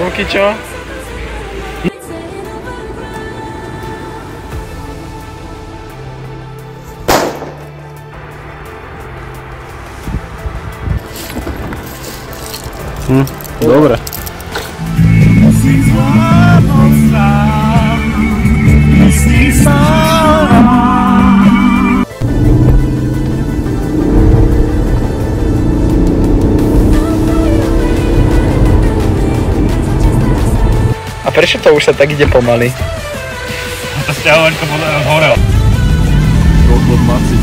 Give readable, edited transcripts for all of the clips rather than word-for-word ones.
Luky, čo? Dobre. A prečo to už sa tak ide pomaly? To sťahovačko podľa nás horelo. Rozvod maci.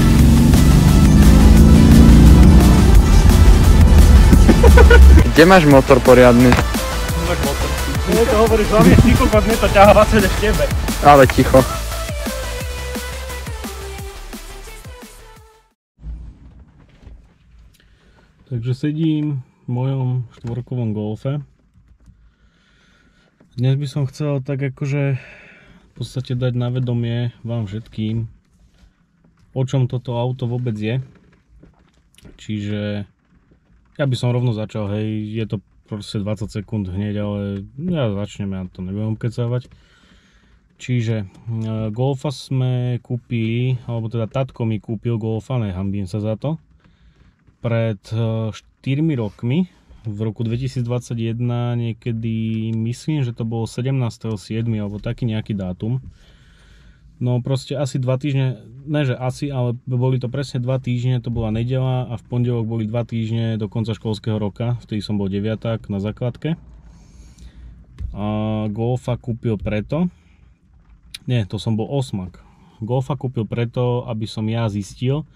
Kde máš motor poriadny? Máš motor. No to hovoríš, hlavne štíklko, mne to ťahá vás v tebe. Ale ticho. Takže sedím v mojom štvorkovom Golfe. Dnes by som chcel tak akože v podstate dať na vedomie vám všetkým, o čom toto auto vôbec je. Čiže ja by som rovno začal, hej, je to proste 20 sekúnd hneď, ale ja začneme, ja to nebudem kecávať. Čiže Golfa sme kúpili, alebo teda tatko mi kúpil Golfa, nehambím sa za to, pred 4 rokmi, v roku 2021 niekedy, myslím, že to bolo 17.7. alebo taký nejaký dátum. No proste asi 2 týždne, ne že asi, ale boli to presne 2 týždne, to bola nedeľa a v pondelok boli 2 týždne do konca školského roka, vtedy som bol 9-ák na základke. A Golfa kúpil preto, nie, to som bol 8-ák. Golfa kúpil preto, aby som ja zistil,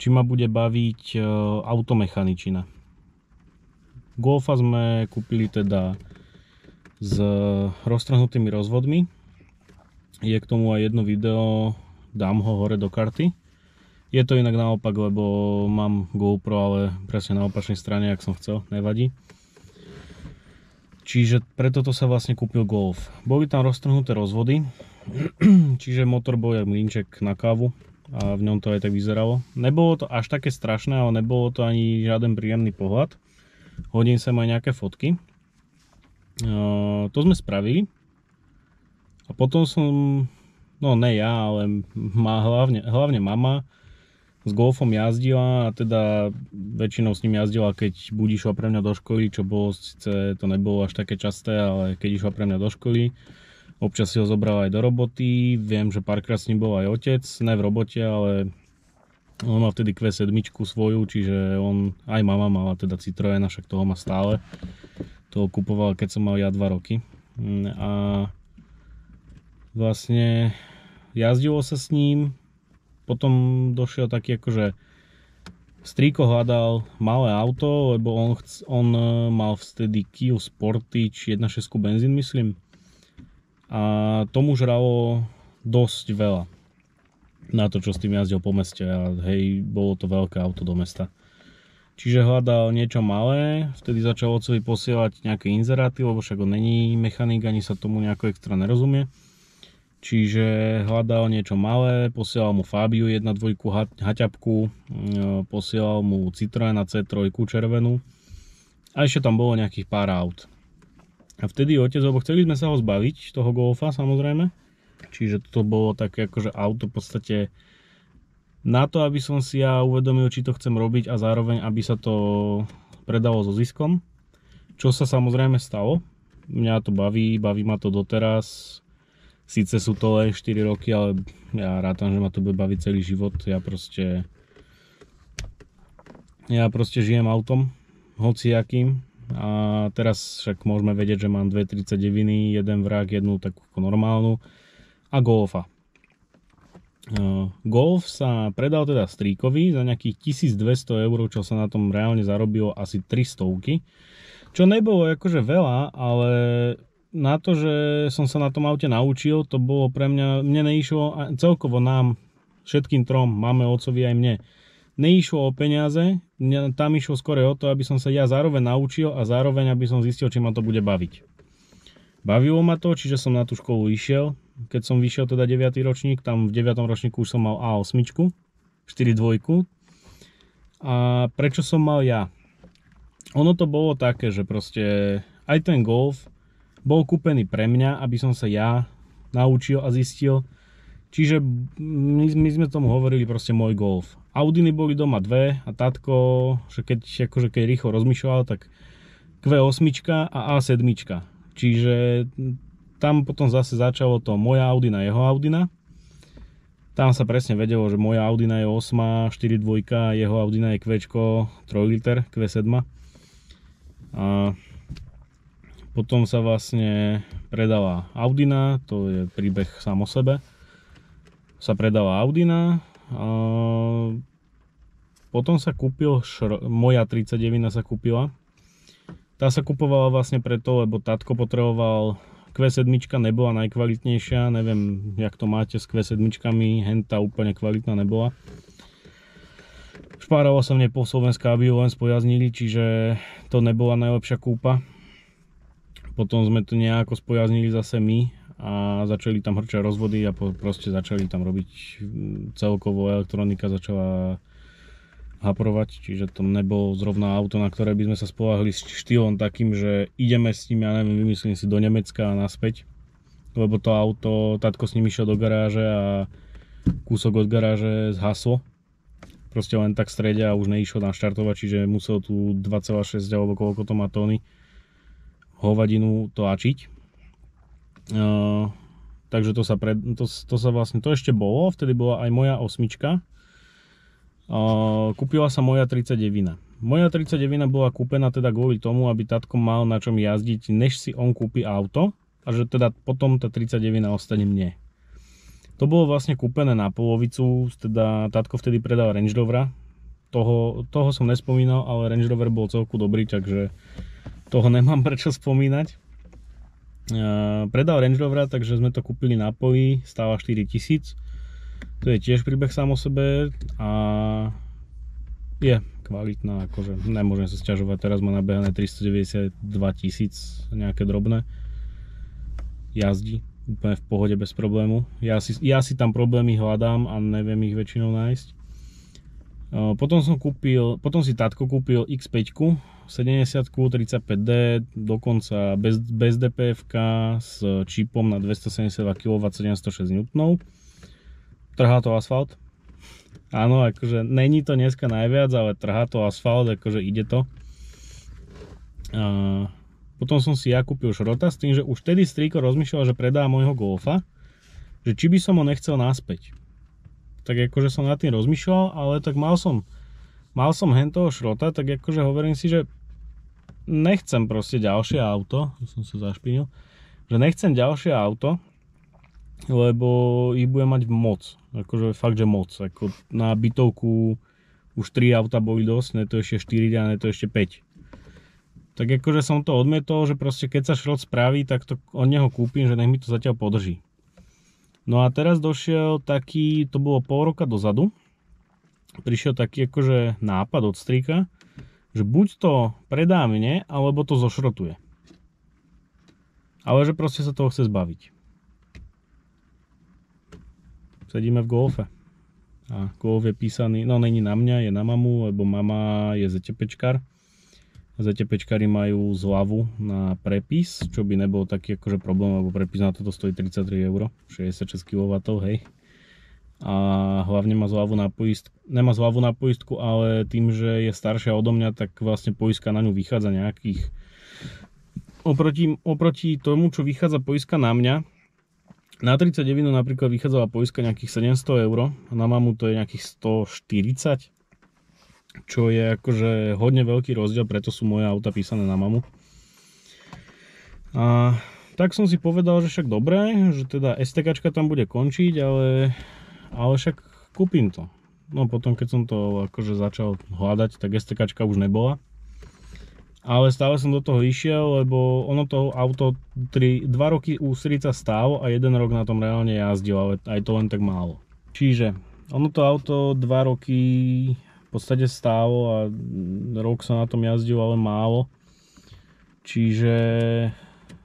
či ma bude baviť automechaničina. Golfa sme kúpili teda s roztrhnutými rozvodmi. Je k tomu aj jedno video, dám ho hore do karty. Je to inak naopak, lebo mám GoPro, ale presne na opačnej strane, ak som chcel, nevadí. Čiže preto to sa vlastne kúpil Golf. Boli tam roztrhnuté rozvody, čiže motor bol jak mlynček na kávu a v ňom to aj tak vyzeralo. Nebolo to až také strašné, ale nebolo to ani žiaden príjemný pohľad. Hodím sem aj nejaké fotky. To sme spravili. A potom som, no ne ja, ale hlavne mama s Golfom jazdila a teda väčšinou s ním jazdila, keď buď išla pre mňa do školy, čo bolo, síce to nebolo až také časté, ale keď išla pre mňa do školy, občas si ho zobral aj do roboty. Viem, že párkrát s ním bol aj otec, ne v robote, ale on mal vtedy Q7 svoju, čiže on, aj mama mala teda Citroena, však toho má stále. Toho kupoval, keď som mal ja 2 roky. A vlastne jazdilo sa s ním, potom došiel taký akože strýko hľadal malé auto, lebo on mal vtedy Kia Sportage 1.6 benzín, myslím. A tomu žralo dosť veľa na to, čo s tým jazdil po meste a hej, bolo to veľké auto do mesta. Čiže hľadal niečo malé, vtedy začal otcovi posielať nejaké inzeráty, lebo však on není mechanik, ani sa tomu nejako extra nerozumie. Čiže hľadal niečo malé, posielal mu Fabiu 1.2 haťapku, posielal mu Citroena C3 červenú a ešte tam bolo nejakých pár aut. A vtedy otec, lebo chceli sme sa ho zbaviť, toho Golfa samozrejme, čiže to bolo také akože auto v podstate na to, aby som si ja uvedomil, či to chcem robiť a zároveň, aby sa to predalo so ziskom. Čo sa samozrejme stalo. Mňa to baví ma to doteraz. Síce sú to len 4 roky, ale ja rátam, že ma to bude baviť celý život. Ja proste žijem autom, hociakým. A teraz však môžeme vedieť, že mám 2.39, jeden vrak, jednu takú normálnu a Golfa. Golf sa predal teda strýkovi za nejakých 1200 eur, čo sa na tom reálne zarobilo asi 300, čo nebolo akože veľa, ale na to, že som sa na tom aute naučil, to bolo pre mňa, mne neišlo, celkovo nám, všetkým trom, máme, otcovi aj mne, neišlo o peniaze, tam išlo skôr o to, aby som sa ja zároveň naučil a zároveň aby som zistil, či ma to bude baviť. Bavilo ma to, čiže som na tú školu išiel. Keď som vyšiel teda 9. ročník, tam v 9. ročníku už som mal A8, 4.2. A prečo som mal ja? Ono to bolo také, že proste aj ten Golf bol kúpený pre mňa, aby som sa ja naučil a zistil. Čiže my sme tomu hovorili proste môj Golf. Audiny boli doma dve a tatko, že keď rýchlo rozmýšľal, tak Q8 a A7. Čiže tam potom zase začalo to moja Audina, jeho Audina. Tam sa presne vedelo, že moja Audina je 8, 4.2, jeho Audina je Qčko 3 liter, Q7. A potom sa vlastne predala Audina, to je príbeh sám o sebe. Sa predala Audina, a potom sa kúpil, moja 39 sa kúpila. Tá sa kupovala vlastne preto, lebo tatko potreboval, Q7 nebola najkvalitnejšia, neviem jak to máte s Q7, henta úplne kvalitná nebola. Špáralo som nej po Slovensku, aby ju len spojaznili, čiže to nebola najlepšia kúpa. Potom sme to nejako spojaznili zase my a začali tam hrčať rozvody a proste začali tam robiť celkovo, elektronika začala haprovať, čiže to nebolo zrovna auto, na ktoré by sme sa spoľahli s štýlom takým, že ideme s ním, ja neviem, vymyslím si do Nemecka a naspäť, lebo to auto, tatko s ním išiel do garáže a kúsok od garáže zhaslo. Proste len tak v strede a už neišlo naštartovať, čiže musel tu 2,6 alebo koľko to má tóny hovadinu tlačiť. Takže to sa vlastne, to ešte bolo, vtedy bola aj moja 8. Kúpila sa moja 39. Moja 39 bola kúpená teda kvôli tomu, aby tatko mal na čom jazdiť, než si on kúpi auto a že teda potom tá 39 ostane mne. To bolo vlastne kúpené na polovicu, teda tatko vtedy predal Range Rovera. Toho som nespomínal, ale Range Rover bol celku dobrý, takže toho nemám prečo spomínať. Predal Range Rovera, takže sme to kúpili na poli, stála 4000. To je tiež príbeh sám o sebe a je kvalitná, akože nemôžem sa sťažovať. Teraz má nabehané 392 000, nejaké drobné. Jazdí úplne v pohode bez problému. Ja si tam problémy hľadám a neviem ich väčšinou nájsť. Potom si tatko kúpil X5 70 35D, dokonca bez DPF-ka s čipom na 272 kW 706 N. Trhá to asfalt. Áno, akože není to dneska najviac, ale trhá to asfalt, akože ide to. Potom som si ja kúpil šrota s tým, že už vtedy strýko rozmýšľal, že predá môjho Golfa, že či by som ho nechcel naspäť. Tak akože som nad tým rozmýšľal, ale tak mal som hen toho šrota, tak akože hovorím si, že nechcem proste ďalšie auto, som sa zašpinil, že nechcem ďalšie auto, lebo ich budem mať moc, akože fakt, že moc, ako na bytovku už 3 auta boli dosť, ne to ešte 4 a ne to ešte 5. Tak akože som to odmietol, že proste keď sa šrot spraví, tak to od neho kúpim, že nech mi to zatiaľ podrží. No a teraz došiel taký, to bolo pol roka dozadu, prišiel taký akože nápad od strýka, že buď to predá mne, alebo to zošrotuje. Ale že proste sa toho chce zbaviť. Sedíme v Golfe. A Golf je písaný, no není na mňa, je na mamu, lebo mama je ZTPčkar. ZTPčkari majú zľavu na prepis, čo by nebol taký akože problém, lebo prepis na toto stojí 33 €, 66 kW, hej. A hlavne má zľavu na poistku, nemá zľavu na poistku, ale tým, že je staršia odo mňa, tak vlastne poistka na ňu vychádza nejakých oproti tomu, čo vychádza poistka na mňa. Na 39 napríklad vychádzala poistka nejakých 700 €, a na mamu to je nejakých 140, čo je akože hodne veľký rozdiel, preto sú moje auta písané na mamu. A tak som si povedal, že však dobre, že teda STKčka tam bude končiť, ale však kúpim to. No potom, keď som to akože začal hľadať, tak STKčka už nebola. Ale stále som do toho išiel, lebo ono to auto 2 roky u Strica stálo a 1 rok na tom reálne jazdil, ale aj to len tak málo. Čiže ono to auto 2 roky v podstate stálo a rok sa na tom jazdil, ale málo. Čiže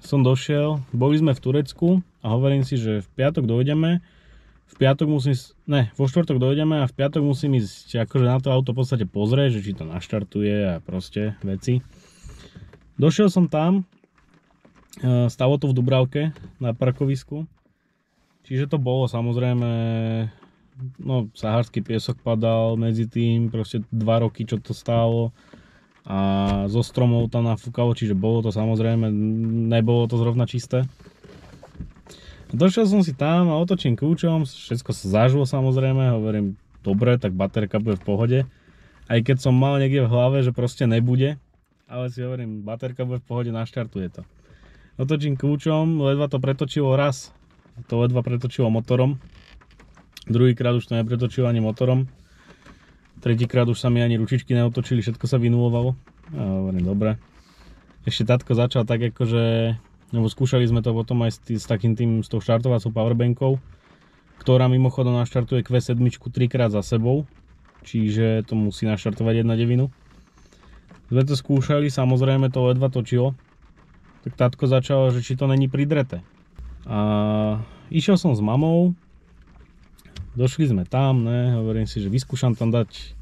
som došiel, boli sme v Turecku a hovorím si, že v piatok dojdeme, vo štvrtok dojdeme a v piatok musím ísť akože na to auto v podstate pozrieť, že či to naštartuje a proste veci. Došiel som tam Stalo to v Dubravke na parkovisku. Čiže to bolo samozrejme, no sahársky piesok padal medzi tým, proste 2 roky čo to stálo a zo stromov tam nafúkalo, čiže bolo to samozrejme, nebolo to zrovna čisté. Došiel som si tam a otočím kľúčom, všetko sa zažilo samozrejme, hovorím, dobre, tak baterka bude v pohode. Aj keď som mal niekde v hlave, že proste nebude, ale si hovorím, baterka bude v pohode, naštartuje to. Otočím kľúčom, ledva to pretočilo raz, to ledva pretočilo motorom. Druhýkrát už to nepretočilo ani motorom. Tretíkrát už sa mi ani ručičky neotočili, všetko sa vynulovalo. A hovorím, dobre. Ešte tatko začal tak akože, lebo skúšali sme to potom aj s takým tým, s tou štartovacou powerbankou, ktorá mimochodom naštartuje Q7 3-krát za sebou, čiže to musí naštartovať 1/9. Sme to skúšali, samozrejme to ledva točilo, tak tatko začal, že či to není pridreté. A išiel som s mamou, došli sme tam, hovorím si, že vyskúšam tam dať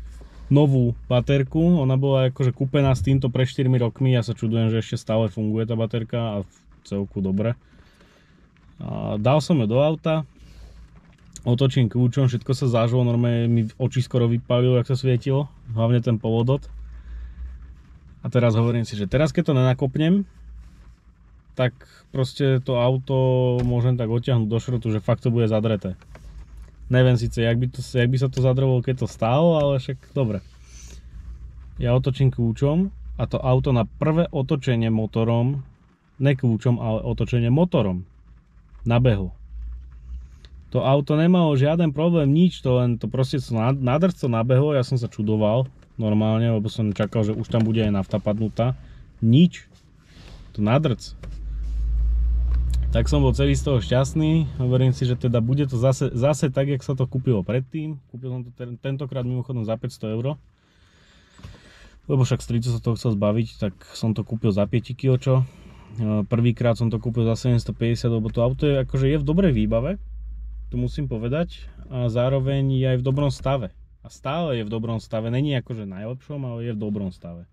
novú baterku, ona bola akože kúpená s týmto pre 4 rokmi, ja sa čudujem, že ešte stále funguje tá baterka a v celku dobre. A dal som ju do auta, otočím kľúčom, všetko sa zažilo, normálne mi oči skoro vypálilo, jak sa svietilo, hlavne ten povodot. A teraz hovorím si, že teraz keď to nenakopnem, tak proste to auto môžem tak odtiahnuť do šrotu, že fakt to bude zadreté. Neviem síce, jak by sa to zadrelo, keď to stálo, ale však dobre. Ja otočím kľúčom a to auto na prvé otočenie motorom, ne kľúčom, ale otočenie motorom, nabehlo. To auto nemalo žiaden problém, nič, to len to proste na drco nabehlo, ja som sa čudoval normálne, lebo som čakal, že už tam bude aj nafta padnutá. Nič, to na drc. Tak som bol celý z toho šťastný, hovorím si, že teda bude to zase tak, jak sa to kúpilo predtým. Kúpil som to tentokrát mimochodom za 500 €. Lebo však strico sa toho chcel zbaviť, tak som to kúpil za 5 kg. Prvýkrát som to kúpil za 750, lebo to auto je akože je v dobrej výbave, to musím povedať, a zároveň je aj v dobrom stave. A stále je v dobrom stave, není akože najlepšom, ale je v dobrom stave.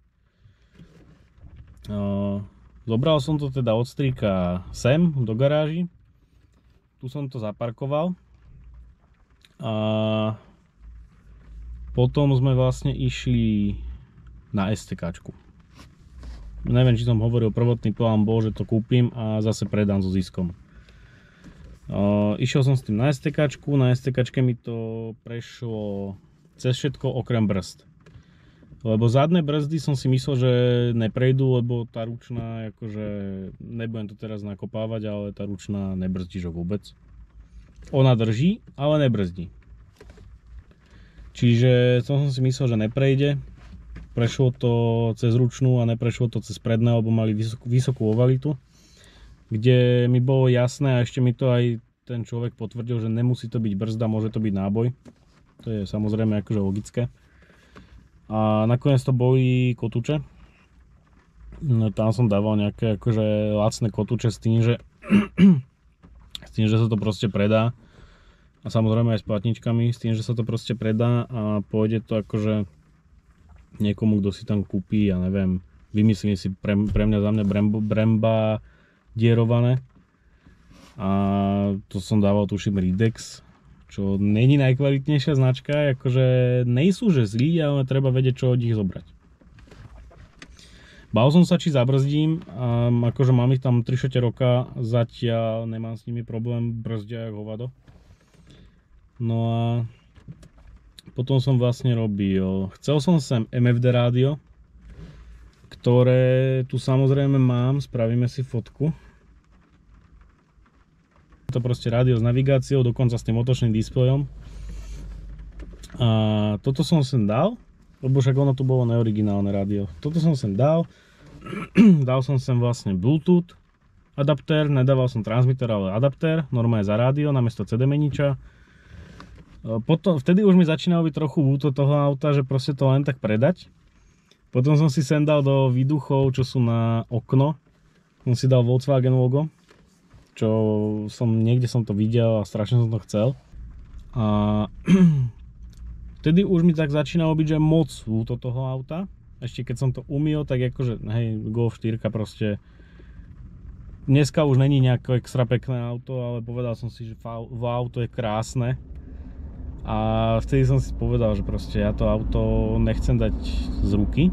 Zobral som to teda od strýka sem do garáži, tu som to zaparkoval a potom sme vlastne išli na STKčku. Neviem, či som hovoril, prvotný plán bol, že to kúpim a zase predám so ziskom. Išiel som s tým na STKčku, na STKčke mi to prešlo cez všetko okrem brzd. Lebo zadné brzdy som si myslel, že neprejdú, lebo tá ručná, akože nebudem to teraz nakopávať, ale tá ručná nebrzdí vôbec. Ona drží, ale nebrzdí. Čiže som si myslel, že neprejde. Prešlo to cez ručnú a neprešlo to cez predné, lebo mali vysokú ovalitu. Kde mi bolo jasné, a ešte mi to aj ten človek potvrdil, že nemusí to byť brzda, môže to byť náboj. To je samozrejme akože logické. A nakoniec to boli kotúče. No, tam som dával nejaké akože lacné kotúče s tým, že sa to proste predá. A samozrejme aj s platničkami, s tým, že sa to proste predá a pôjde to akože niekomu, kto si tam kúpi, ja neviem, vymyslím si pre mňa, za mňa Bremba dierované. A to som dával, tuším, Ridex, čo není najkvalitnejšia značka, akože nejsú že zlí, ale treba vedieť, čo od nich zobrať. Bál som sa, či zabrzdím, a akože mám ich tam 3/4 roka, zatiaľ nemám s nimi problém, brzdia jak hovado. No a potom som vlastne robil, chcel som sem MFD rádio, ktoré tu samozrejme mám, spravíme si fotku. To proste rádio s navigáciou, dokonca s tým otočným displejom. A toto som sem dal, lebo však ono tu bolo neoriginálne rádio. Toto som sem dal, dal som sem vlastne Bluetooth adaptér, nedával som transmitter, ale adaptér, normálne za rádio, namiesto CD meniča. Potom, vtedy už mi začínalo byť trochu ľúto toho auta, že proste to len tak predať. Potom som si sem dal do výduchov, čo sú na okno, som si dal Volkswagen logo, čo niekde som to videl a strašne som to chcel. A vtedy už mi tak začínalo byť, že moc ľúto toho auta. Ešte keď som to umyl, tak akože, hej, Golf 4 proste dneska už není nejaké extra pekné auto, ale povedal som si, že auto je krásne. A vtedy som si povedal, že proste ja to auto nechcem dať z ruky.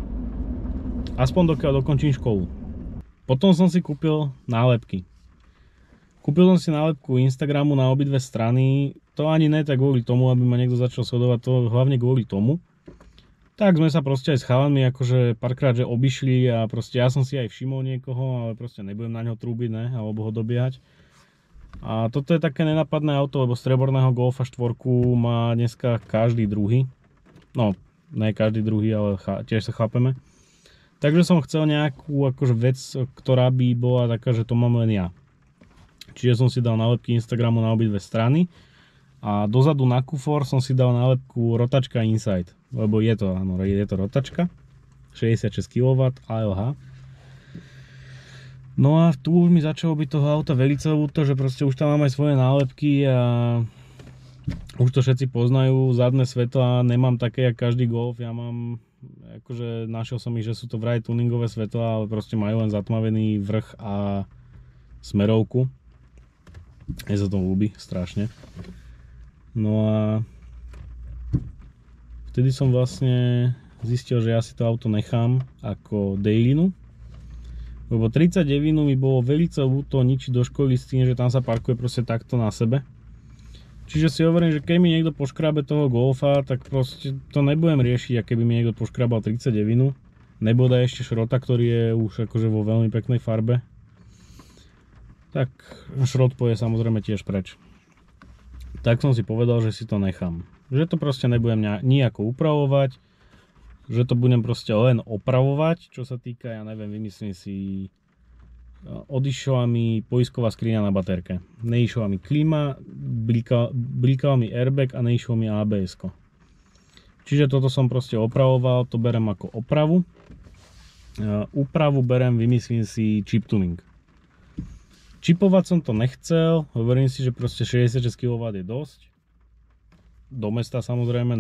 Aspoň dokiaľ dokončím školu. Potom som si kúpil nálepky. Kúpil som si nálepku Instagramu na obidve strany. To ani ne tak kvôli tomu, aby ma niekto začal sledovať, to hlavne kvôli tomu. Tak sme sa proste aj s chalanmi akože párkrát že obišli a proste ja som si aj všimol niekoho, ale proste nebudem na ňo trúbiť, ne, alebo ho dobiehať. A toto je také nenapadné auto, lebo streborného Golfa 4 má dneska každý druhý. No, ne každý druhý, ale tiež sa chápeme. Takže som chcel nejakú akože vec, ktorá by bola taká, že to mám len ja. Čiže som si dal nálepky Instagramu na obidve strany. A dozadu na kufor som si dal nálepku rotačka Inside. Lebo je to, áno, je to rotačka. 66 kW ALH. No a tu už mi začalo byť toho auta veľmi ľúto, že proste už tam mám aj svoje nálepky a už to všetci poznajú. Zadné svetlá nemám také jak každý Golf. Ja mám, akože našiel som ich, že sú to vraj tuningové svetlá, ale proste majú len zatmavený vrch a smerovku. Mne sa to ľúbi strašne. No a vtedy som vlastne zistil, že ja si to auto nechám ako dailinu. Lebo 39 mi bolo veľmi ľúto ničiť do školy s tým, že tam sa parkuje proste takto na sebe. Čiže si hovorím, že keď mi niekto poškrabe toho Golfa, tak proste to nebudem riešiť, a keby mi niekto poškrabal 39. Neboda ešte šrota, ktorý je už akože vo veľmi peknej farbe. Tak šrot poje samozrejme tiež preč. Tak som si povedal, že si to nechám. Že to proste nebudem nijako upravovať, že to budem proste len opravovať, čo sa týka, ja neviem, vymyslím si, odišla mi poisková skriňa na baterke. Neišla mi klíma, blikala mi airbag a neišlo mi ABS-ko. Čiže toto som proste opravoval, to berem ako opravu. Úpravu berem, vymyslím si, chip tuning. Čipovať som to nechcel, hovorím si, že proste 66 kW je dosť. Do mesta samozrejme,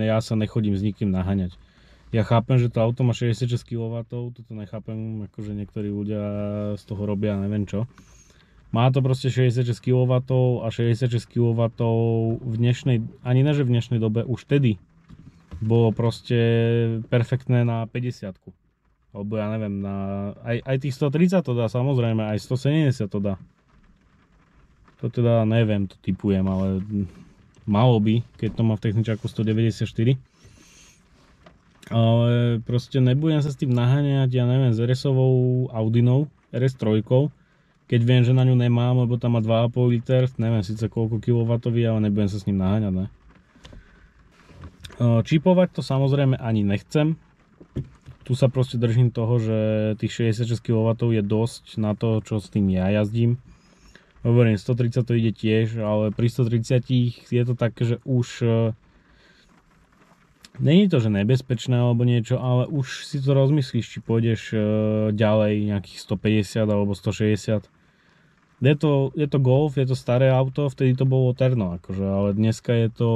ja sa nechodím s nikým naháňať. Ja chápem, že to auto má 66 kW, toto nechápem, akože niektorí ľudia z toho robia neviem čo. Má to proste 66 kW a 66 kW v dnešnej, ani ne že v dnešnej dobe, už tedy bolo proste perfektné na 50-ku. Alebo ja neviem, aj tých 130 to dá, samozrejme, aj 170 to dá. To teda neviem, to tipujem, ale malo by, keď to má v techničáku 194. Ale proste nebudem sa s tým naháňať, ja neviem, s RS-ovou Audinou, RS3, keď viem, že na ňu nemám, lebo tam má 2,5 liter, neviem síce koľko kW, ale nebudem sa s ním naháňať, ne? Čipovať to samozrejme ani nechcem. Tu sa proste držím toho, že tých 66 kW je dosť na to, čo s tým ja jazdím. Hovorím, 130 to ide tiež, ale pri 130 je to také, že už není to, že nebezpečné alebo niečo, ale už si to rozmyslíš, či pôjdeš ďalej nejakých 150 alebo 160. Je to Golf, je to staré auto, vtedy to bolo Terno, akože, ale dneska je to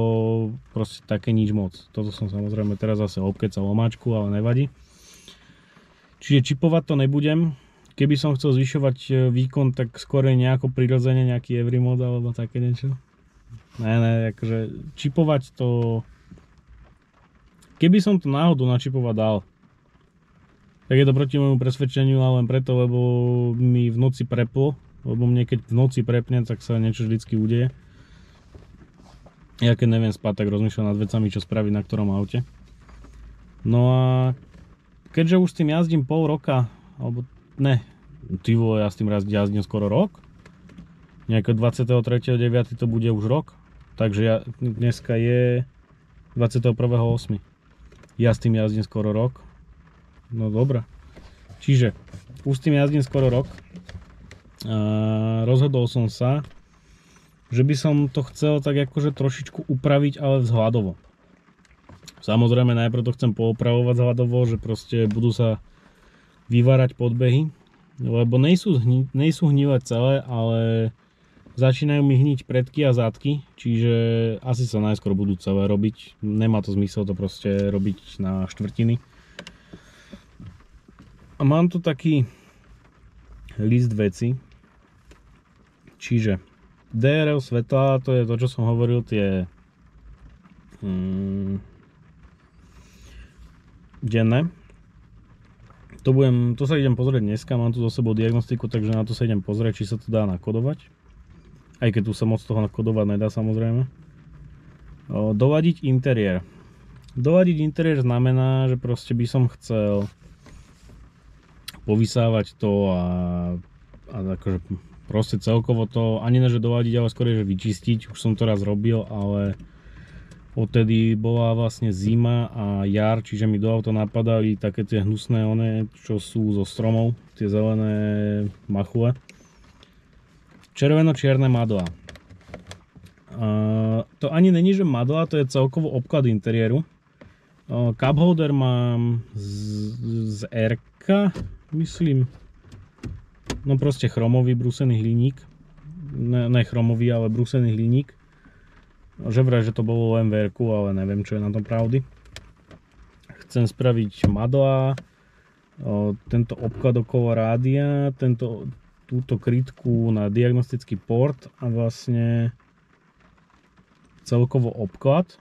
proste také nič moc. Toto som samozrejme teraz zase obkecal omáčku, ale nevadí. Čiže čipovať to nebudem. Keby som chcel zvyšovať výkon, tak skôr nejako prirodzene nejaký every mod alebo také niečo. Ne, akože čipovať to... Keby som to náhodou načipovať dal, tak je to proti môjmu presvedčeniu, ale len preto, lebo mi v noci preplo. Lebo mne keď v noci prepne, tak sa niečo vždycky udeje. Ja keď neviem spať, tak rozmýšľam nad vecami, čo spraviť na ktorom aute. No a keďže už s tým jazdím pol roka, alebo ne, ty vole, ja s tým jazdím skoro rok. Nejakého 23.9. to bude už rok. Takže dneska je 21.8. Ja s tým jazdím skoro rok. No dobré. Čiže už s tým jazdím skoro rok. Rozhodol som sa, že by som to chcel tak akože trošičku upraviť, ale vzhľadovo. Samozrejme najprv to chcem poopravovať vzhľadovo, že proste budú sa vyvárať podbehy, lebo nejsú hnilé celé, ale začínajú mi hniť predky a zadky, čiže asi sa najskôr budú celé robiť. Nemá to zmysel to proste robiť na štvrtiny. A mám tu taký list veci. Čiže DRL svetla, to je to, čo som hovoril, tie denné. To sa idem pozrieť dneska, mám tu so sebou diagnostiku, takže na to sa idem pozrieť, či sa to dá nakodovať. Aj keď tu sa moc toho nakodovať nedá, samozrejme. Dovadiť interiér. Dovadiť interiér znamená, že proste by som chcel povysávať to a akože proste celkovo to, ani ne že dovadiť, ale skôr že vyčistiť. Už som to raz robil, ale odtedy bola vlastne zima a jar, čiže mi do auta napadali také tie hnusné one, čo sú zo stromov, tie zelené machule. Červeno-čierne madlá. To ani není, že madlá, to je celkovo obklad interiéru. Cup holder mám z RK, myslím. No proste chromový brúsený hliník. Ne chromový, ale brúsený hliník. Že vraj, že to bolo len v RK, ale neviem, čo je na tom pravdy. Chcem spraviť madlá, tento obklad okolo rádia, túto krytku na diagnostický port a vlastne celkovo obklad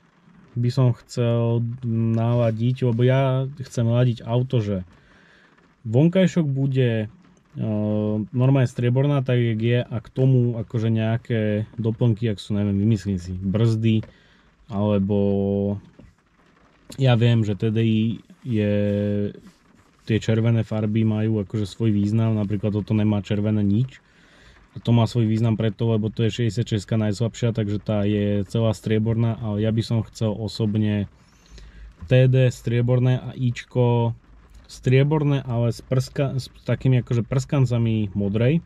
by som chcel naladiť, lebo ja chcem ladiť auto, že vonkajšok bude normálne strieborná, tak jak je, a k tomu akože nejaké doplnky, ak sú, neviem, vymyslím si, brzdy, alebo ja viem, že TDI tie červené farby majú akože svoj význam, napríklad toto nemá červené nič. A to má svoj význam preto, lebo to je 66 najslabšia, takže tá je celá strieborná, ale ja by som chcel osobne TD strieborné a Ičko strieborné, ale s takými akože prskancami modrej.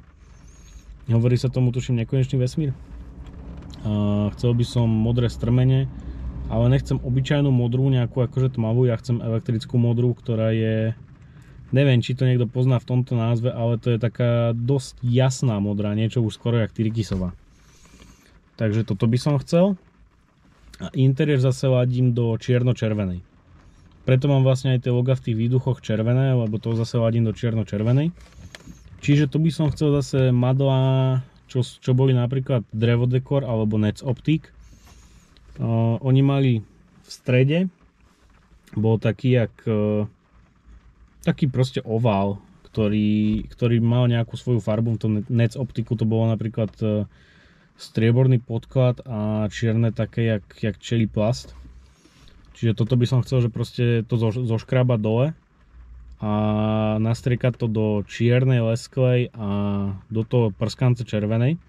Hovorí sa tomu, tuším, nekonečný vesmír. Chcel by som modré strmene, ale nechcem obyčajnú modrú, nejakú akože tmavú, ja chcem elektrickú modrú, ktorá je, neviem, či to niekto pozná v tomto názve, ale to je taká dosť jasná modrá, niečo už skoro jak Tyrkisová. Takže toto by som chcel. A interiér zase ladím do čierno-červenej. Preto mám vlastne aj tie loga v tých výduchoch červené, lebo to zase ladím do čierno-červenej. Čiže tu by som chcel zase madlá, čo boli napríklad Drevodekor alebo Nec Optik. Oni mali v strede, bol taký proste ovál, ktorý mal nejakú svoju farbu. V tom Nec Optiku to bolo napríklad strieborný podklad a čierne také jak čelí plast. Čiže toto by som chcel, že proste to zoškrábať dole a nastriekať to do čiernej lesklej a do toho prskance červenej.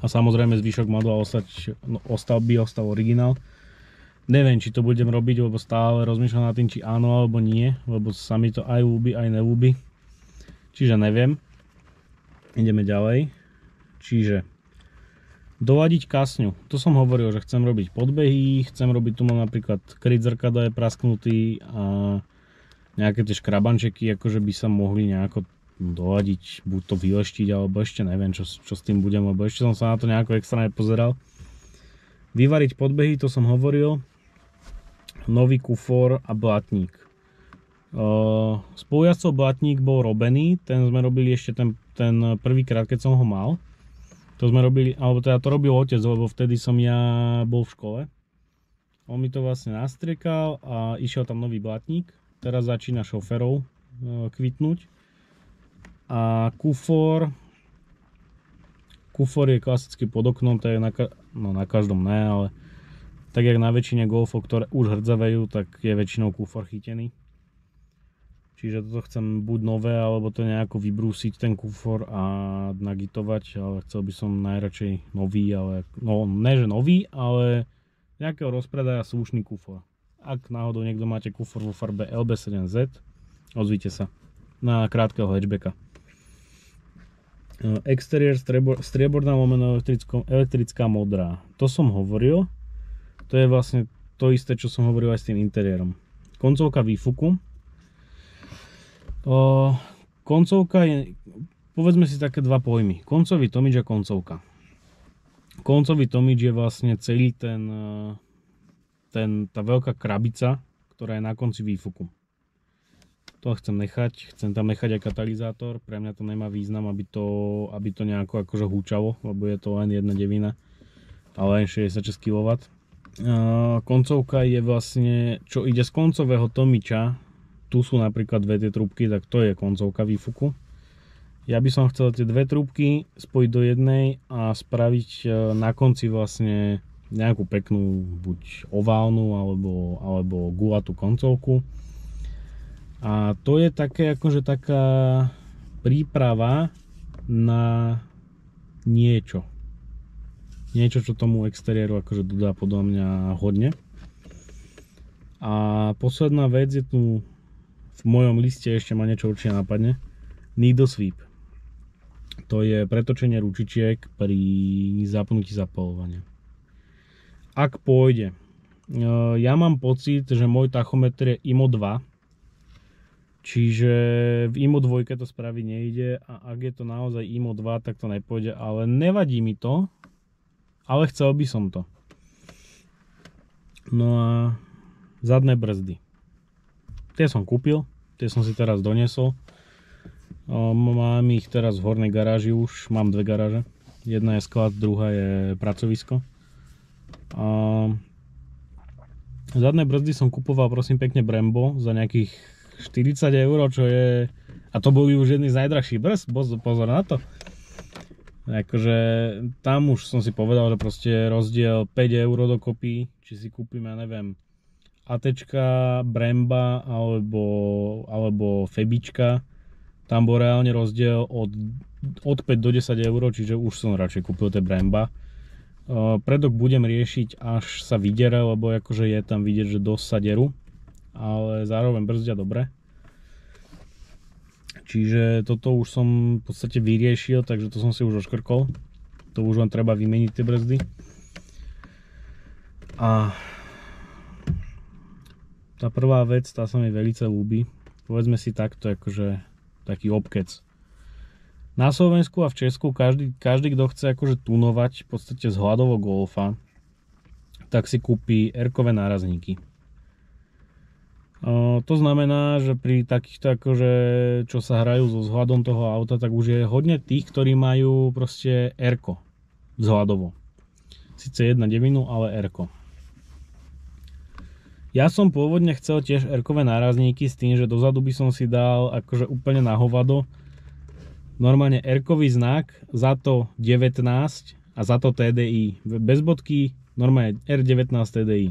A samozrejme zvyšok madla ostal originál. Neviem, či to budem robiť, lebo stále rozmýšľam nad tým, či áno alebo nie, lebo sa mi to aj ľúbi, aj neľúbi. Čiže neviem. Ideme ďalej. Čiže doladiť kasňu. To som hovoril, že chcem robiť podbehy, chcem robiť, tu mám napríklad kryt zrkadla je prasknutý a nejaké tie škrabančeky akože by sa mohli nejako doladiť, buď to vyleštiť, alebo ešte neviem, čo s tým budem, lebo ešte som sa na to nejako extra nepozeral. Vyvariť podbehy, to som hovoril. Nový kufor a blatník. Spolujazdcov blatník bol robený, ten sme robili ešte ten prvýkrát, keď som ho mal. To sme robili, alebo teda to robil otec, lebo vtedy som ja bol v škole. On mi to vlastne nastriekal a išiel tam nový blatník. Teraz začína šoferov kvitnúť. A kufor je klasicky pod oknom, to je na každom ne, ale tak jak na väčšine golfov, ktoré už hrdzavejú, tak je väčšinou kufor chytený. Čiže toto chcem buď nové, alebo to nejako vybrúsiť ten kufor a nagitovať, ale chcel by som najradšej nový, ale no ne že nový, ale nejakého rozpredaja slušný kufor. Ak náhodou niekto máte kufor vo farbe LB7Z, ozvite sa na krátkeho hatchbacka. Exteriér strieborná lomeno elektrická modrá. To som hovoril, to je vlastne to isté, čo som hovoril aj s tým interiérom. Koncovka výfuku. Koncovka je, povedzme si také dva pojmy, koncový tomič a koncovka. Koncový tomič je vlastne celý tá veľká krabica, ktorá je na konci výfuku. To chcem nechať, chcem tam nechať aj katalizátor, pre mňa to nemá význam, aby to nejako akože húčalo, lebo je to len jedna devina, ale len 66 kW. Koncovka je vlastne, čo ide z koncového tomiča, tu sú napríklad dve tie trúbky, tak to je koncovka výfuku. Ja by som chcel tie dve trúbky spojiť do jednej a spraviť na konci vlastne nejakú peknú, buď oválnu alebo gulatú koncovku. A to je také akože taká príprava na niečo. Niečo, čo tomu exteriéru akože dodá podľa mňa hodne. A posledná vec je tu, v mojom liste ešte ma niečo určite napadne. Needle sweep. To je pretočenie ručičiek pri zapnutí zapaľovania. Ak pôjde. Ja mám pocit, že môj tachometr je IMO 2. Čiže v IMO 2 to spraviť nejde a ak je to naozaj IMO 2, tak to nepôjde, ale nevadí mi to, ale chcel by som to. No a zadné brzdy. Tie som kúpil, tie som si teraz doniesol. Mám ich teraz v hornej garáži už, mám dve garáže. Jedna je sklad, druhá je pracovisko. Zadné brzdy som kupoval prosím pekne Brembo za nejakých 40 eur, čo je... A to boli už jedni z najdrahších brzd, pozor na to. Akože tam už som si povedal, že proste rozdiel 5 eur dokopy, či si kúpim, ja neviem, ATčka, Bremba alebo Febička. Tam bol reálne rozdiel od 5 do 10 eur, čiže už som radšej kúpil tie Bremba. Predok budem riešiť, až sa vydere, lebo akože je tam vidieť, že dosť sa derú. Ale zároveň brzdia dobre. Čiže toto už som v podstate vyriešil, takže to som si už oškrkol. To už len treba vymeniť tie brzdy. A tá prvá vec, tá sa mi veľmi ľúbi. Povedzme si takto, akože taký obkec. Na Slovensku a v Česku každý, kto chce akože tunovať v podstate z hľadovo Golfa, tak si kúpi R-kové nárazníky. To znamená, že pri takýchto akože, čo sa hrajú so vzhľadom toho auta, tak už je hodne tých, ktorí majú proste R-ko vzhľadovo. Sice jedna devinu, ale R-ko. Ja som pôvodne chcel tiež R-kové nárazníky s tým, že dozadu by som si dal akože úplne na hovado normálne R-kový znak, za to 19 a za to TDI. Bez bodky normálne R19 TDI.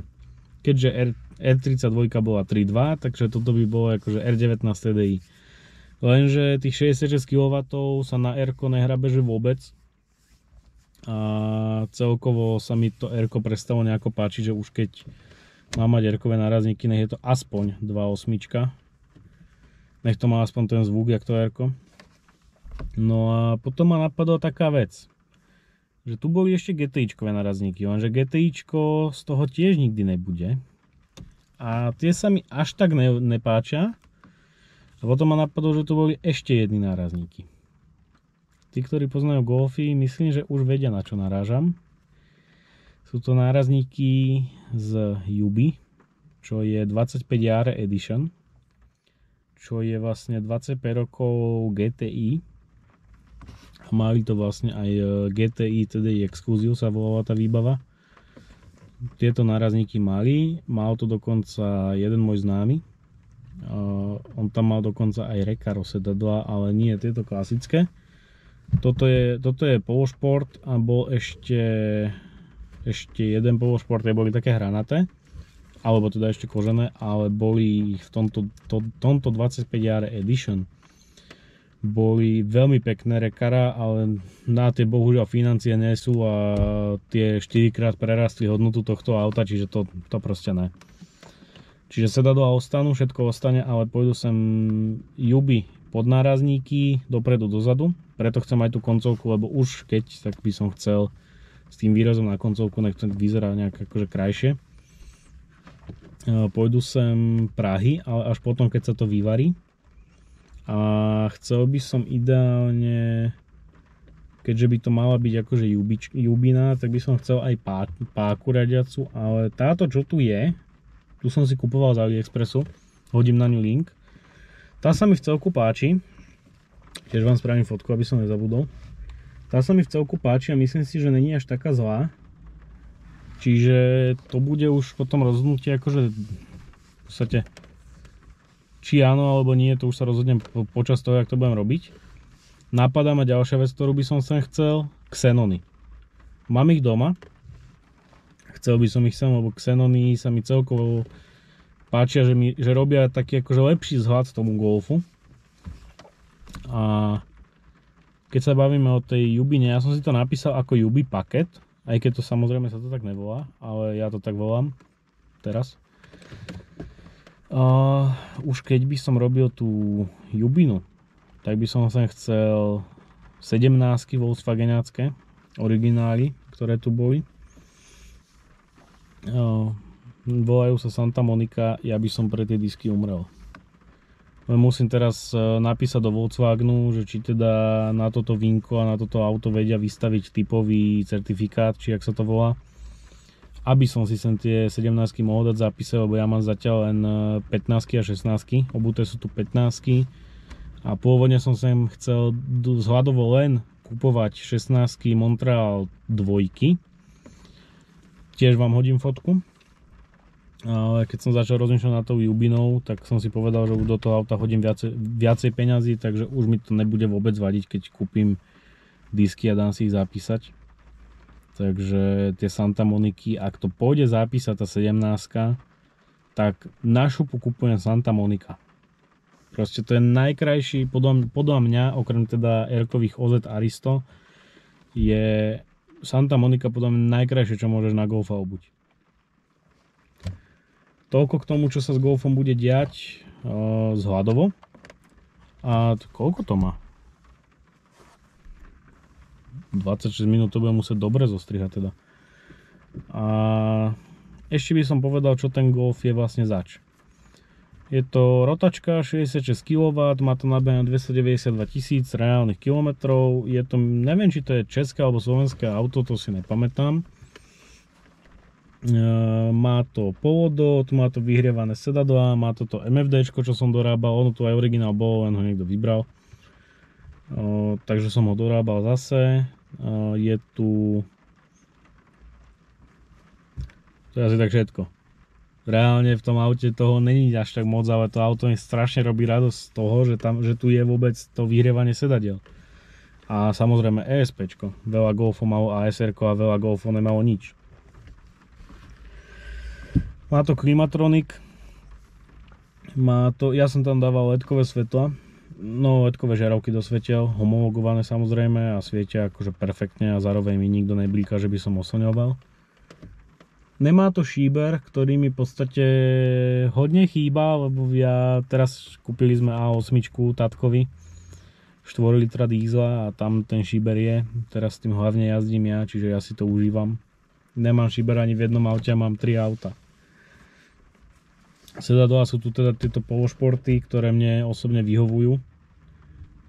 Keďže R32 bola 3.2, takže toto by bolo akože R19 TDI. Lenže tých 66 kW sa na R-ko nehrabe že vôbec. A celkovo sa mi to R-ko prestalo nejako páčiť, že už keď mám mať R-kové nárazníky, nech je to aspoň 2.8. Nech to má aspoň ten zvuk, jak to R-ko. No a potom ma napadla taká vec, že tu boli ešte GTI-čkové nárazníky, lenže GTI-čko z toho tiež nikdy nebude. A tie sa mi až tak nepáčia. A potom ma napadlo, že tu boli ešte jedny nárazníky. Tí, ktorí poznajú Golfy, myslím, že už vedia, na čo narážam. Sú to nárazníky z Yubi, čo je 25 Jahre Edition, čo je vlastne 25 rokov GTI. A mali to vlastne aj GTI TDI Exclusive sa volala tá výbava. Tieto nárazníky mali, mal to dokonca jeden môj známy. On tam mal dokonca aj Recaro sedadla, ale nie tieto klasické. Toto je pološport a bol ešte jeden pološport, tie boli také hranaté, alebo teda ešte kožené, ale boli v tomto 25 Jahre Edition boli veľmi pekné Recara, ale na tie bohužiaľ financie nie sú a tie 4-krát prerastli hodnotu tohto auta, čiže to proste ne. Čiže sedadlá ostanú, všetko ostane, ale pôjdu sem Yubi podnárazníky dopredu dozadu, preto chcem aj tú koncovku, lebo už keď, tak by som chcel s tým výrazom na koncovku, nech to vyzerá nejak akože krajšie. Pôjdu sem Prahy, ale až potom, keď sa to vyvarí. A chcel by som ideálne, keďže by to mala byť akože Jubina, tak by som chcel aj páku radiacu, ale táto čo tu je, tu som si kupoval z AliExpressu, hodím na ňu link, Tá sa mi v celku páči. Tiež vám spravím fotku, aby som nezabudol. Tá sa mi v celku páči a myslím si, že není až taká zlá. Čiže to bude už potom rozhodnutie, akože v podstate či áno alebo nie, to už sa rozhodnem počas toho, jak to budem robiť. Napadá ma ďalšia vec, ktorú by som sem chcel, Xenony. Mám ich doma. Chcel by som ich sem, lebo Xenony sa mi celkovo páčia, že robia taký akože lepší vzhľad tomu Golfu. A keď sa bavíme o tej Jubine, ja som si to napísal ako Jubi paket, aj keď to samozrejme sa to tak nevolá, ale ja to tak volám teraz. Už keď by som robil tú Jubinu, tak by som sem chcel 17-ky Volkswagenácké, originály, ktoré tu boli. Volajú sa Santa Monica, ja by som pre tie disky umrel. Musím teraz napísať do Volkswagenu, že či teda na toto vínko a na toto auto vedia vystaviť typový certifikát, či jak sa to volá. Aby som si sem tie 17-ky mohol dať zápise, lebo ja mám zatiaľ len 15-ky a 16-ky, obuté sú tu 15-ky. A pôvodne som sem chcel zhľadovo len kupovať 16-ky Montreal 2. Tiež vám hodím fotku. Ale keď som začal rozmýšľať nad tou Jubinou, tak som si povedal, že už do toho auta hodím viacej peňazí, takže už mi to nebude vôbec vadiť, keď kúpim disky a dám si ich zapísať. Takže tie Santa Moniky, ak to pôjde zapísať tá 17-ka, tak na šupu kupujem Santa Monica. Proste to je najkrajší, podľa mňa, okrem teda R-kových OZ Aristo, je Santa Monica podľa mňa najkrajšie, čo môžeš na Golfa obuť. Toľko k tomu, čo sa s Golfom bude diať zhľadovo. A koľko to má? 26 minút, to budem musieť dobre zostrihať teda. A ešte by som povedal, čo ten Golf je vlastne zač. Je to rotačka 66 kW, má to nabehané 292 000 reálnych kilometrov. Je to, neviem, či to je české alebo slovenské auto, to si nepamätám. Má to povodot, má to vyhrievané sedadlá, má toto MFD, čo som dorábal, ono tu aj originál bol, len ho niekto vybral. Takže som ho dorábal zase. Je tu... To je asi tak všetko. Reálne v tom aute toho není až tak moc, ale to auto mi strašne robí radosť z toho, že tu je vôbec to vyhrievanie sedadiel. A samozrejme ESPčko. Veľa Golfov malo ASR-ko a veľa Golfov nemalo nič. Má to klimatronik. Ja som tam dával LED-kové svetla. No, LED-kové žiarovky do svetiel, homologované samozrejme a svietia akože perfektne a zároveň mi nikto neblíka, že by som oslňoval. Nemá to šíber, ktorý mi v podstate hodne chýba, lebo teraz kúpili sme A8 tatkovi 4 litra dízla a tam ten šíber je. Teraz s tým hlavne jazdím ja, čiže ja si to užívam. Nemám šíber ani v jednom aute, mám 3 auta. Sedadlá sú tu teda tieto pološporty, ktoré mne osobne vyhovujú.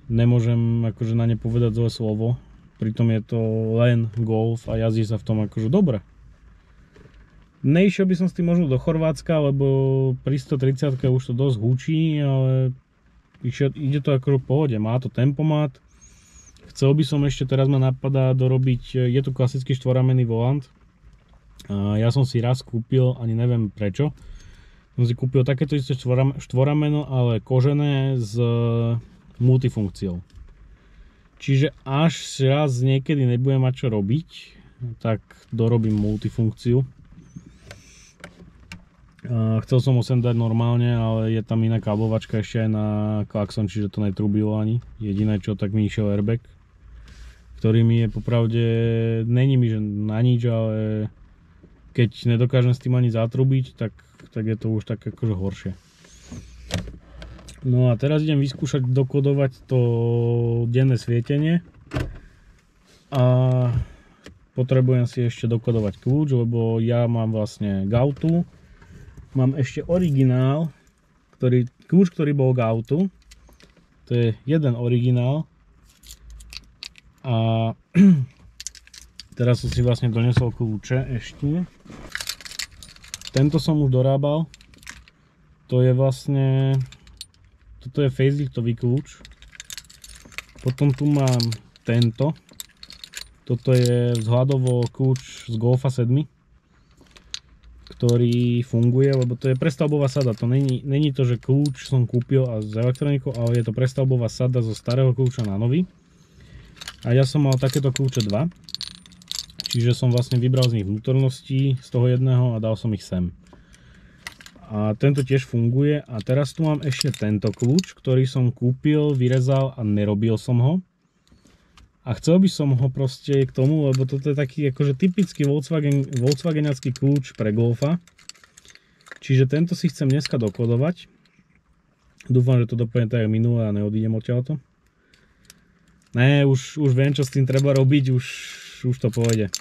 Nemôžem akože na ne povedať zlé slovo. Pritom je to len Golf a jazdí sa v tom akože dobre. Nešiel by som s tým možno do Chorvátska, lebo pri 130 už to dosť hučí, ale ide to akože v pohode. Má to tempomat. Chcel by som ešte, teraz ma napadá dorobiť, je tu klasický štvoramenný volant. Ja som si raz kúpil, ani neviem prečo, som si kúpil takéto isté štvorameno, ale kožené s multifunkciou. Čiže až raz niekedy nebudem mať čo robiť, tak dorobím multifunkciu. Chcel som ho sem dať normálne, ale je tam iná káblovačka ešte aj na klaxon, čiže to netrubilo ani. Jediné čo, tak mi išiel airbag, ktorý mi je popravde, není mi že na nič, ale keď nedokážem s tým ani zatrubiť, tak je to už tak akože horšie. No a teraz idem vyskúšať dokodovať to denné svietenie a potrebujem si ešte dokodovať kľúč, lebo ja mám vlastne Gautu, mám ešte originál, kľúč, ktorý bol Gautu, to je jeden originál a teraz som si vlastne donesol kľúče ešte. Tento som už dorábal, to je vlastne Toto je faceliftový kľúč. Potom tu mám tento. Toto je vzhľadovo kľúč z Golfa 7, ktorý funguje, lebo to je prestavbová sada. To není to, že kľúč som kúpil a z elektronikou, ale je to prestavbová sada zo starého kľúča na nový. A ja som mal takéto kľúče 2. Čiže som vlastne vybral z nich vnútornosti z toho jedného a dal som ich sem. A tento tiež funguje. A teraz tu mám ešte tento kľúč, ktorý som kúpil, vyrezal a nerobil som ho. A chcel by som ho proste k tomu, lebo toto je taký akože typický Volkswagenacký kľúč pre Golfa. Čiže tento si chcem dneska dokodovať. Dúfam, že to dopadne tak minulé a neodídem odtiaľto. Ne, už viem, čo s tým treba robiť, už to pôjde.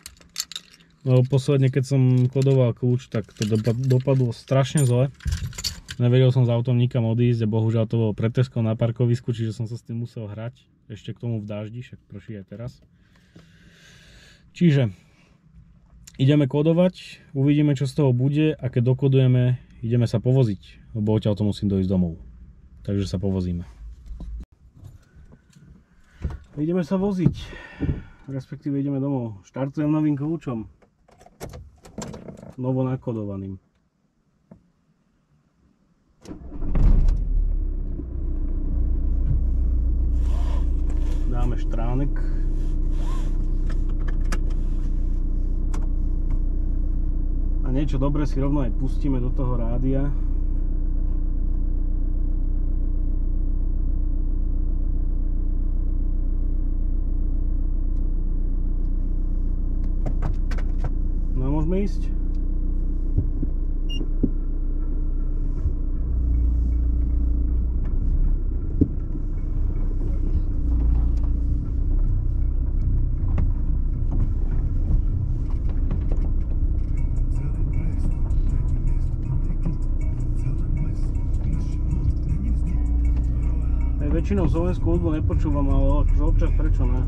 No posledne, keď som kodoval kľúč, tak to dopadlo strašne zle. Nevedel som s autom nikam odísť a bohužiaľ to bolo pred Tesco na parkovisku, čiže som sa s tým musel hrať. Ešte k tomu v dáždi, však prší aj teraz. Čiže ideme kodovať, uvidíme, čo z toho bude a keď dokodujeme, ideme sa povoziť, lebo odtiaľto musím dojsť domov. Takže sa povozíme. Ideme sa voziť, respektíve ideme domov. Štartujem novým kľúčom, novo nakodovaným. Dáme štránek. A niečo dobré si rovno aj pustíme do toho rádia. No a môžeme ísť. Väčšinou slovenskú hudbu nepočúvam, ale občas prečo ne?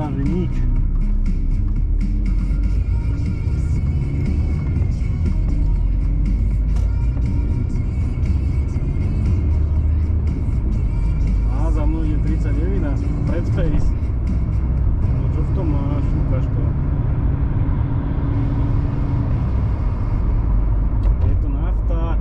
že nič. A za mnou je 39, predface. No čo v tom máš? Ukáž to. Je to nafta.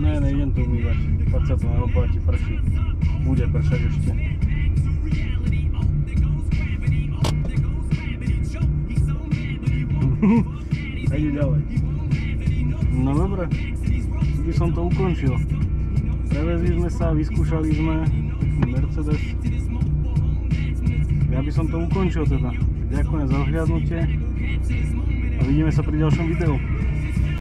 Ne, nejdem to umývať, fakt sa to neoplatí, prší. Bude pršať ešte. A ide ďalej. No dobre, by som to ukončil. Prevezli sme sa, vyskúšali sme Mercedes. Ja by som to ukončil teda. Ďakujem za ohľadnutie a vidíme sa pri ďalšom videu.